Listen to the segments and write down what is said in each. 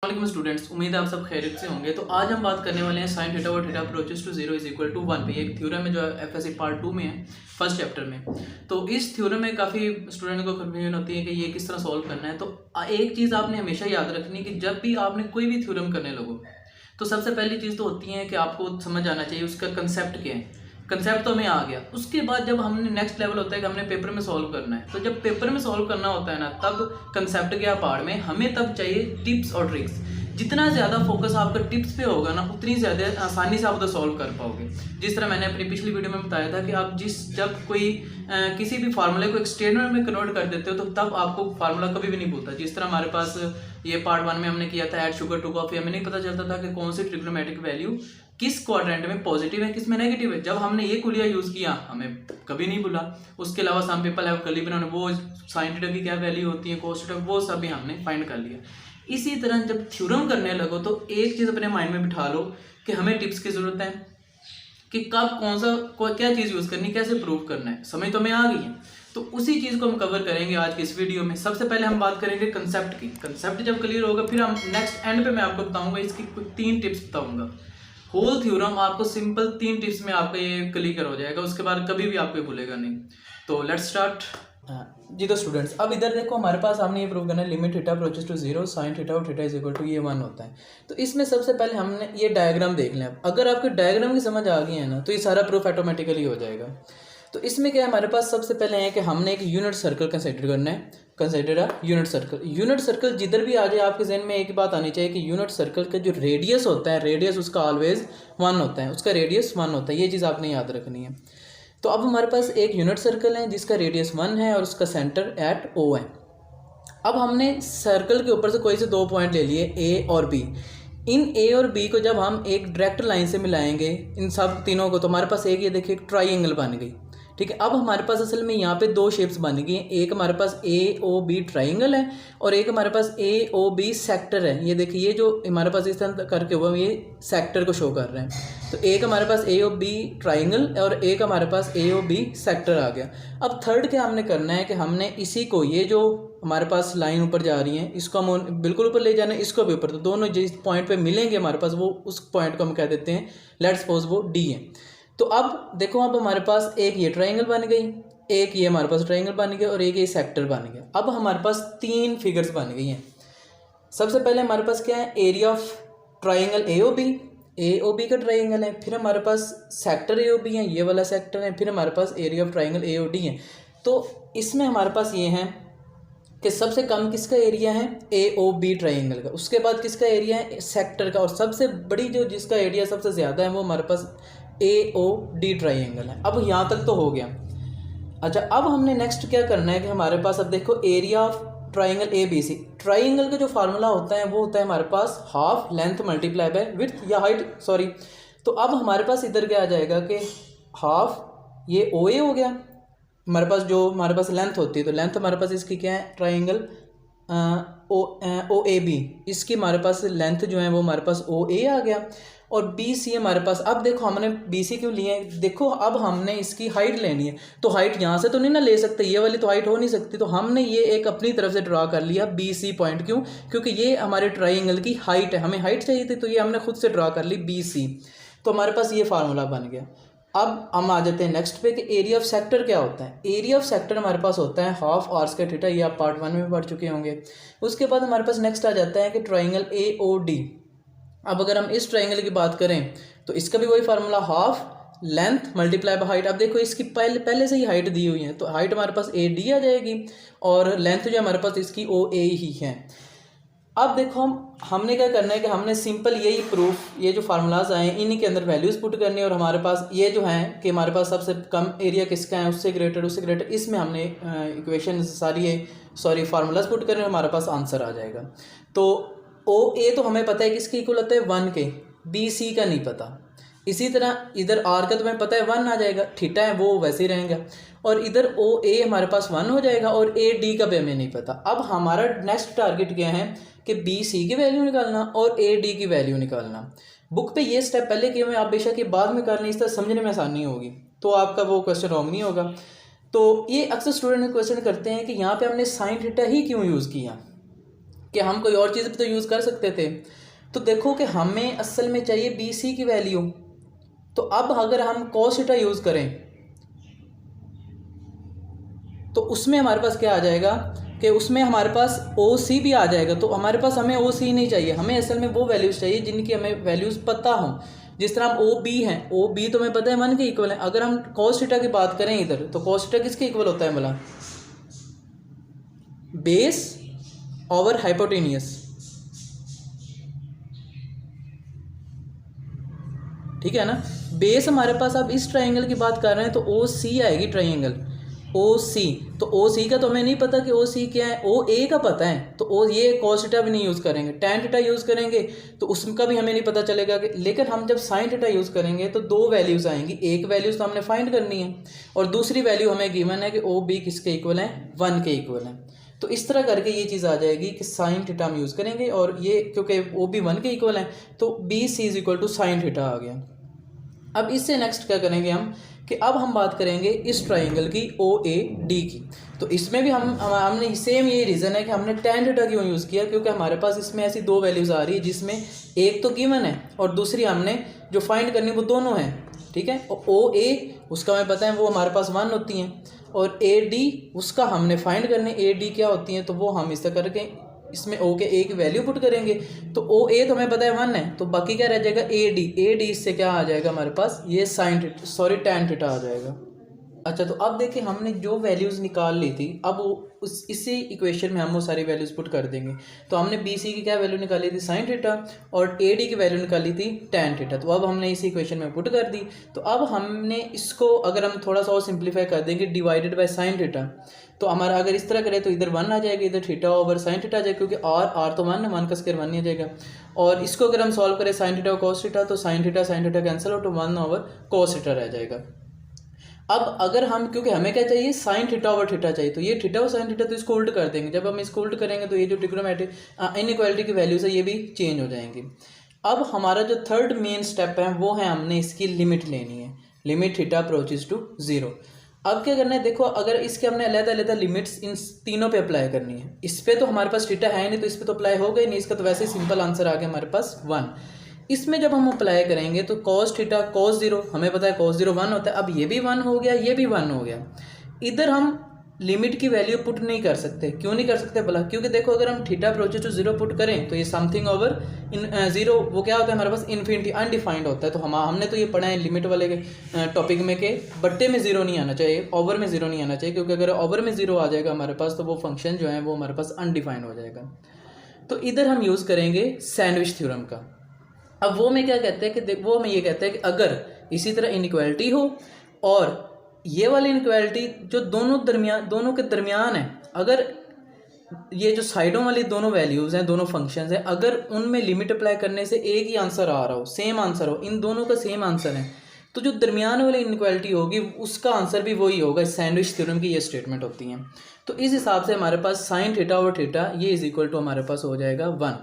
वालेकुम स्टूडेंट्स, उम्मीद है आप सब खैरियत से होंगे। तो आज हम बात करने वाले हैं साइन थीटा और theta approaches to 0 is equal to 1 पे। एक थ्योरम है जो एफएससी पार्ट 2 में है, फर्स्ट चैप्टर में। तो इस थ्योरम में काफ़ी स्टूडेंट को कन्फ्यूजन होती है कि ये किस तरह सॉल्व करना है। तो एक चीज़ आपने हमेशा याद रखनी है कि जब भी आपने कोई भी थ्योरम करने लगो तो सबसे पहली चीज़ तो होती है कि आपको समझ आना चाहिए उसका कंसेप्ट क्या है। कंसेप्ट तो हमें आ गया, उसके बाद जब हमने नेक्स्ट लेवल होता है कि हमने पेपर में सॉल्व करना है। तो जब पेपर में सॉल्व करना होता है ना, तब कंसेप्ट गया पार्ट में, हमें तब चाहिए टिप्स और ट्रिक्स। जितना ज़्यादा फोकस आपका टिप्स पे होगा ना, उतनी ज़्यादा आसानी से आप उधर सॉल्व कर पाओगे। जिस तरह मैंने अपनी पिछली वीडियो में बताया था कि आप जब कोई किसी भी फार्मूले को एक स्टेटमेंट में कन्वर्ट कर देते हो तो तब आपको फार्मूला कभी भी नहीं भूलता। जिस तरह हमारे पास ये पार्ट 1 में हमने किया था ऐड शुगर टू कॉफी, हमें नहीं पता चलता था कि कौन सी ट्रिग्नोमेट्रिक वैल्यू किस क्वाड्रेंट में पॉजिटिव है किस में नेगेटिव है। जब हमने ये कुलिया यूज़ किया हमें कभी नहीं भूला। उसके अलावा some people have curly brain, वो साइन थीटा की क्या वैल्यू होती है, कोस थीटा, वो सब भी हमने फाइंड कर लिया। इसी तरह जब थ्योरम करने लगो तो एक चीज़ अपने माइंड में बिठा लो कि हमें टिप्स की ज़रूरत है कि कब कौन सा क्या चीज़ यूज़ करनी, कैसे प्रूव करना है। समझ तो हमें आ गई है। तो उसी चीज़ को हम कवर करेंगे आज की इस वीडियो में। सबसे पहले हम बात करेंगे कंसेप्ट की। कंसेप्ट जब क्लियर होगा फिर हम नेक्स्ट एंड पे मैं आपको बताऊंगा, इसकी कुछ 3 टिप्स बताऊंगा। होल थ्योरम आपको सिंपल 3 टिप्स में आपका ये क्लियर हो जाएगा, उसके बाद कभी भी आपको भूलेगा नहीं। तो लेट्स स्टार्ट। जी तो स्टूडेंट्स, अब इधर देखो हमारे पास हमने ये प्रूव करना है limit theta approaches to 0 sine theta और थीटा इज इक्वल टू ये 1 होता है। तो इसमें सबसे पहले हमने ये डायग्राम देख लें। अगर आपके डायग्राम की समझ आ गई है ना तो ये सारा प्रूफ ऑटोमेटिकली हो जाएगा। तो इसमें क्या है, हमारे पास सबसे पहले है कि हमने एक यूनिट सर्कल कंसिडर करना है। Consider a unit circle. Unit circle जिधर भी आ जाए आपके जहन में एक बात आनी चाहिए कि यूनिट सर्कल का जो रेडियस होता है, रेडियस उसका ऑलवेज 1 होता है, उसका रेडियस 1 होता है। ये चीज़ आपने याद रखनी है। तो अब हमारे पास एक यूनिट सर्कल है जिसका रेडियस 1 है और उसका सेंटर एट O है। अब हमने सर्कल के ऊपर से कोई से 2 पॉइंट ले लिए A और B। इन A और B को जब हम एक डायरेक्ट लाइन से मिलाएंगे इन सब तीनों को, तो हमारे पास एक ये देखिए एक ट्राइंगल बन गई। ठीक है, अब हमारे पास असल में यहाँ पे 2 शेप्स बन गई हैं। एक हमारे पास AOB ट्राइंगल है और एक हमारे पास AOB सेक्टर है। ये देखिए, ये जो हमारे पास इस तरह करके हुआ ये सेक्टर को शो कर रहे हैं। तो एक हमारे पास AOB ट्राइंगल और एक हमारे पास AOB सेक्टर आ गया। अब थर्ड क्या हमने करना है कि हमने इसी को, ये जो हमारे पास लाइन ऊपर जा रही है, इसको हम बिल्कुल ऊपर ले जाना है, इसको भी ऊपर। तो दोनों जिस पॉइंट पे मिलेंगे हमारे पास, वो उस पॉइंट को हम कह देते हैं, लेट्स सपोज वो D है। तो अब देखो, अब हमारे पास एक ये ट्राइंगल बन गई, एक ये हमारे पास ट्राइंगल बन गया और एक ये सेक्टर बन गया। अब हमारे पास 3 फिगर्स बन गई हैं। सबसे पहले हमारे पास क्या है, एरिया ऑफ ट्राइंगल AOB का ट्राइंगल है। फिर हमारे पास सेक्टर AOB है, ये वाला सेक्टर है। फिर हमारे पास एरिया ऑफ ट्राइंगल AOD है। तो इसमें हमारे पास ये है कि सबसे कम किसका एरिया है, AOB ट्राइंगल का। उसके बाद किसका एरिया है, सेक्टर का। और सबसे बड़ी जो जिसका एरिया सबसे ज़्यादा है वो हमारे पास AOD ट्राइंगल है। अब यहाँ तक तो हो गया। अच्छा, अब हमने नेक्स्ट क्या करना है कि हमारे पास अब देखो area of triangle ABC। Triangle का जो फार्मूला होता है वो होता है हमारे पास half length multiply by width या हाइट, सॉरी। तो अब हमारे पास इधर क्या आ जाएगा कि हाफ ये OA हो गया हमारे पास, जो हमारे पास लेंथ होती है। तो लेंथ हमारे पास इसकी क्या है, ट्राइंगल OAB, इसकी हमारे पास लेंथ जो है वो हमारे पास OA आ गया। और BC हमारे पास, अब देखो हमने BC क्यों लिए, देखो अब हमने इसकी हाइट लेनी है। तो हाइट यहाँ से तो नहीं ना ले सकते, ये वाली तो हाइट हो नहीं सकती। तो हमने ये एक अपनी तरफ से ड्रा कर लिया BC पॉइंट। क्यों? क्योंकि ये हमारे ट्राइंगल की हाइट है, हमें हाइट चाहिए थी, तो ये हमने खुद से ड्रा कर ली BC। तो हमारे पास ये फार्मूला बन गया। अब हम आ जाते हैं नेक्स्ट पे कि एरिया ऑफ सेक्टर क्या होता है। एरिया ऑफ सेक्टर हमारे पास होता है हाफ R स्क्वायर थीटा, ये आप पार्ट 1 में पढ़ चुके होंगे। उसके बाद हमारे पास नेक्स्ट आ जाता है कि ट्राइंगल AOD। अब अगर हम इस ट्राइंगल की बात करें तो इसका भी वही formula, half length multiply by height. अब देखो इसकी पहले से ही हाइट दी हुई है, तो हाइट हमारे पास AD आ जाएगी और लेंथ जो हमारे पास इसकी OA ही है। अब देखो हमने क्या करना है कि हमने सिंपल यही प्रूफ, ये जो फार्मूलाज आए हैं इन्हीं के अंदर वैल्यूज़ पुट करनी है। और हमारे पास ये जो है कि हमारे पास सबसे कम एरिया किसका है, उससे ग्रेटर, इसमें हमने इक्वेशन सारी है, सॉरी फार्मूलाज पुट करने, हमारे पास आंसर आ जाएगा। तो OA तो हमें पता है किसके इक्वल होता है, 1 के। BC का नहीं पता। इसी तरह इधर R का तो हमें पता है 1 आ जाएगा, थीटा है वो वैसे ही रहेगा। और इधर OA हमारे पास 1 हो जाएगा और AD का भी हमें नहीं पता। अब हमारा नेक्स्ट टारगेट क्या है कि BC की वैल्यू निकालना और AD की वैल्यू निकालना। बुक पे ये स्टेप पहले किए हुए, आप बेशक ये बाद में कर लें, इस तरह समझने में आसानी होगी, तो आपका वो क्वेश्चन रॉन्ग नहीं होगा। तो ये अक्सर स्टूडेंट क्वेश्चन करते हैं कि यहाँ पे हमने साइन थीटा ही क्यों यूज़ किया, कि हम कोई और चीज़ भी तो यूज़ कर सकते थे। तो देखो कि हमें असल में चाहिए बी सी की वैल्यू। तो अब अगर हम cos थीटा यूज़ करें तो उसमें हमारे पास क्या आ जाएगा कि उसमें हमारे पास ओ सी भी आ जाएगा। तो हमारे पास हमें ओ सी नहीं चाहिए, हमें असल में वो वैल्यूज़ चाहिए जिनकी हमें वैल्यूज़ पता हों। जिस तरह हम ओ बी हैं, ओ बी तो हमें पता है 1 के इक्वल है। अगर हम cos थीटा की बात करें इधर, तो cos थीटा किसके इक्वल होता है भला? बेस ओवर हाइपोटेनियस, ठीक है ना। बेस हमारे पास, अब इस ट्राइंगल की बात कर रहे हैं तो ओ सी आएगी, ट्राइंगल ओ सी। तो ओ सी का तो हमें नहीं पता कि ओ सी क्या है, ओ ए का पता है। तो ओ ये cos थीटा भी नहीं यूज़ करेंगे, tan थीटा यूज़ करेंगे तो उसका भी हमें नहीं पता चलेगा कि। लेकिन हम जब sin थीटा यूज़ करेंगे तो दो वैल्यूज़ आएंगी, एक वैल्यूज़ तो हमने फाइंड करनी है और दूसरी वैल्यू हमें गिवन है कि ओ बी किसके इक्वल है? 1 के इक्वल है। तो इस तरह करके ये चीज़ आ जाएगी कि sin थीटा हम यूज़ करेंगे और ये क्योंकि ओ बी 1 के इक्वल है तो B C is equal to sin theta आ गया। अब इससे नेक्स्ट क्या करेंगे हम कि अब हम बात करेंगे इस ट्राइंगल की ओ ए डी की। तो इसमें भी हमने सेम ये रीज़न है कि हमने tan थीटा क्यों यूज़ किया, क्योंकि हमारे पास इसमें ऐसी दो वैल्यूज़ आ रही है जिसमें एक तो गिवन है और दूसरी हमने जो फाइंड करनी वो दोनों हैं, ठीक है। और ओ ए उसका हमें पता है वो हमारे पास 1 होती हैं और ए डी उसका हमने फाइंड करने, ए डी क्या होती हैं तो वो हम इस तरह करके इसमें ओ के ए की वैल्यू पुट करेंगे। तो ओ ए तो हमें पता है 1 है, तो बाकी क्या रह जाएगा? A D. ए डी इससे क्या आ जाएगा हमारे पास? ये tan थीटा आ जाएगा। अच्छा, तो अब देखिए हमने जो वैल्यूज़ निकाल ली थी, अब उस इसी इक्वेशन में हम वो सारी वैल्यूज़ पुट कर देंगे। तो हमने बी सी की क्या वैल्यू निकाली थी? sin थीटा, और ए डी की वैल्यू निकाली थी tan थीटा। तो अब हमने इसी इक्वेशन में पुट कर दी। तो अब हमने इसको अगर हम थोड़ा सा और सिंप्लीफाई कर देंगे, डिवाइडेड बाय sin थीटा, तो हमारा अगर इस तरह करें तो इधर 1 आ जाएगा, इधर थीटा ओवर sin थीटा आ जाएगा, क्योंकि आर तो 1 है, 1 का स्क्वायर 1 ही आ जाएगा। और इसको अगर हम सॉल्व करें sin थीटा और cos थीटा, तो sin थीटा कैंसिल हो तो 1 ओवर cos थीटा रह जाएगा। अब अगर हम, क्योंकि हमें क्या चाहिए? sin थीटा ओवर थीटा चाहिए, तो ये थीटा और sin थीटा तो इसको उल्ट कर देंगे। जब हम इसको उल्ट करेंगे तो ये जो ट्रिग्नोमेट्रिक इनइक्वालिटी की वैल्यूज है ये भी चेंज हो जाएंगी। अब हमारा जो थर्ड मेन स्टेप है वो है हमने इसकी लिमिट लेनी है, लिमिट थीटा अप्रोचेस टू 0। अब क्या करना है? देखो, अगर इसके हमने अलग-अलग लिमिट्स इन तीनों पे अप्लाई करनी है। इस पे तो हमारे पास थीटा है नहीं तो इस पे तो अप्लाई होगा ही नहीं, इसका तो वैसे ही सिंपल आंसर आ गया हमारे पास 1। इसमें जब हम अप्लाई करेंगे तो cos थीटा cos 0 हमें पता है cos 0 1 होता है। अब ये भी 1 हो गया, ये भी 1 हो गया। इधर हम लिमिट की वैल्यू पुट नहीं कर सकते। क्यों नहीं कर सकते भला? क्योंकि देखो, अगर हम थीटा अप्रोचेस टू 0 पुट करें तो ये समथिंग ओवर इन 0 वो क्या होता है हमारे पास? इन्फिनिटी, अनडिफाइंड होता है। तो हमने तो ये पढ़ा है लिमिट वाले टॉपिक में कि बट्टे में 0 नहीं आना चाहिए, ओवर में 0 नहीं आना चाहिए, क्योंकि अगर ओवर में 0 आ जाएगा हमारे पास तो वो फंक्शन जो है वो हमारे पास अनडिफाइंड हो जाएगा। तो इधर हम यूज़ करेंगे सैंडविच थ्योरम का। अब वो में क्या कहते हैं कि वो में ये कहते हैं कि अगर इसी तरह इनइक्वालिटी हो और ये वाली इनइक्वालिटी जो दोनों के दरमियान है, अगर ये जो साइडों वाली दोनों वैल्यूज़ हैं, दोनों फंक्शंस हैं, अगर उनमें लिमिट अप्लाई करने से एक ही आंसर आ रहा हो, सेम आंसर हो, इन दोनों का सेम आंसर है, तो जो दरमियान वाली इनइक्वालिटी होगी उसका आंसर भी वही होगा। सैंडविच थ्योरम की ये स्टेटमेंट होती हैं। तो इस हिसाब से हमारे पास sin थीटा और थीटा ये इज इक्वल टू हमारे पास हो जाएगा 1,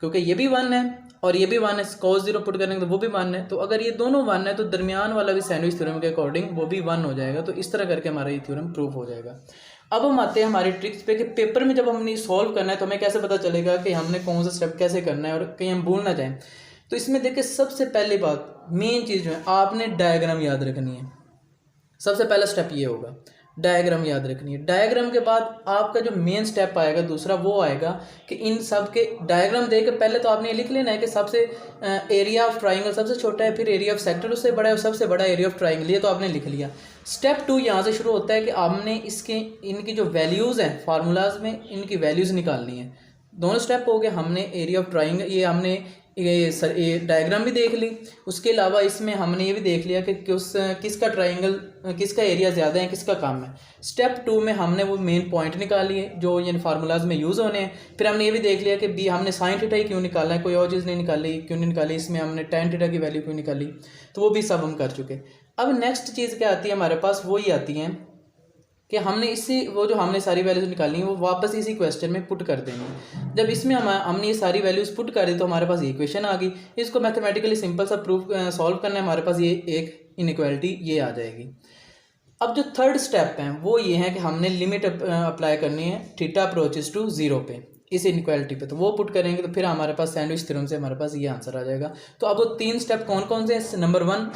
क्योंकि ये भी 1 है और ये भी 1 है। cos 0 पुट करेंगे तो वो भी 1 है। तो अगर ये दोनों 1 है तो दरमियान वाला भी सैंडविच थ्योरम के अकॉर्डिंग वो भी 1 हो जाएगा। तो इस तरह करके हमारा ये थ्योरम प्रूव हो जाएगा। अब हम आते हैं हमारी ट्रिक्स पे कि पेपर में जब हमने सॉल्व करना है तो हमें कैसे पता चलेगा कि हमने कौन सा स्टेप कैसे करना है और कहीं हम भूल ना जाएं। तो इसमें देखिए, सबसे पहली बात, मेन चीज़ जो है, आपने डायग्राम याद रखनी है। सबसे पहला स्टेप ये होगा, डायग्राम याद रखनी है। डायग्राम के बाद आपका जो मेन स्टेप आएगा दूसरा, वो आएगा कि इन सब के डायग्राम देख के पहले तो आपने ये लिख लेना है कि सबसे एरिया ऑफ ट्राइंगल सबसे छोटा है, फिर एरिया ऑफ सेक्टर उससे बड़ा है और सबसे बड़ा एरिया ऑफ ट्राइंगल, ये तो आपने लिख लिया। स्टेप 2 यहाँ से शुरू होता है कि आपने इनकी जो वैल्यूज़ हैं फार्मूलाज में, इनकी वैल्यूज़ निकालनी है। दोनों स्टेप हो गए। हमने एरिया ऑफ ट्राइंगल, ये हमने ये डायग्राम भी देख ली, उसके अलावा इसमें हमने ये भी देख लिया कि किसका ट्राइंगल, किसका एरिया ज़्यादा है, किसका कम है। स्टेप 2 में हमने वो मेन पॉइंट निकाली है जो ये फार्मूलाज में यूज़ होने हैं। फिर हमने ये भी देख लिया कि हमने sin थीटा ही क्यों निकाला है, कोई और चीज़ नहीं निकाली, क्यों नहीं निकाली, इसमें हमने tan थीटा की वैल्यू क्यों निकाली, तो वो भी सब हम कर चुके। अब नेक्स्ट चीज़ क्या आती है हमारे पास, वो ही आती है कि हमने वो जो हमने सारी वैल्यूज निकाली हैं वो वापस इसी क्वेश्चन में पुट कर देंगे। जब इसमें हमने ये सारी वैल्यूज पुट कर दी तो हमारे पास ये इक्वेशन आ गई। इसको मैथमेटिकली सिंपल सा प्रूफ सॉल्व करना है, हमारे पास ये एक इनइक्वालिटी ये आ जाएगी। अब जो थर्ड स्टेप है वो ये है कि हमने लिमिट अप्लाई करनी है थीटा अप्रोचेस टू 0 पे। इस इनइक्वालिटी पे, तो वो पुट करेंगे तो फिर हमारे पास सैंडविच थ्योरम से हमारे पास ये आंसर आ जाएगा। तो अब वो 3 स्टेप कौन कौन से हैं? नंबर 1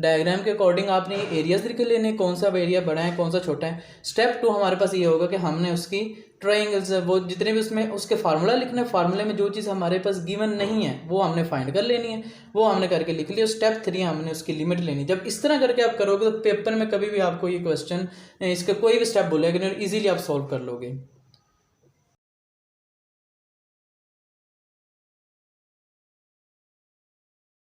डायग्राम के अकॉर्डिंग आपने एरियाज लिख लेने, कौन सा एरिया बड़ा है कौन सा छोटा है। स्टेप 2 हमारे पास ये होगा कि हमने उसकी ट्राइंगल्स वो जितने भी उसमें उसके फार्मूला लिखना है, फार्मूले में जो चीज़ हमारे पास गिवन नहीं है वो हमने फाइंड कर लेनी है, वो हमने करके लिख लिया। स्टेप 3 हमने उसकी लिमिट लेनी। जब इस तरह करके आप करोगे तो पेपर में कभी भी आपको ये क्वेश्चन इसका कोई भी स्टेप बोलेगा नहीं, ईजिली आप सॉल्व कर लोगे।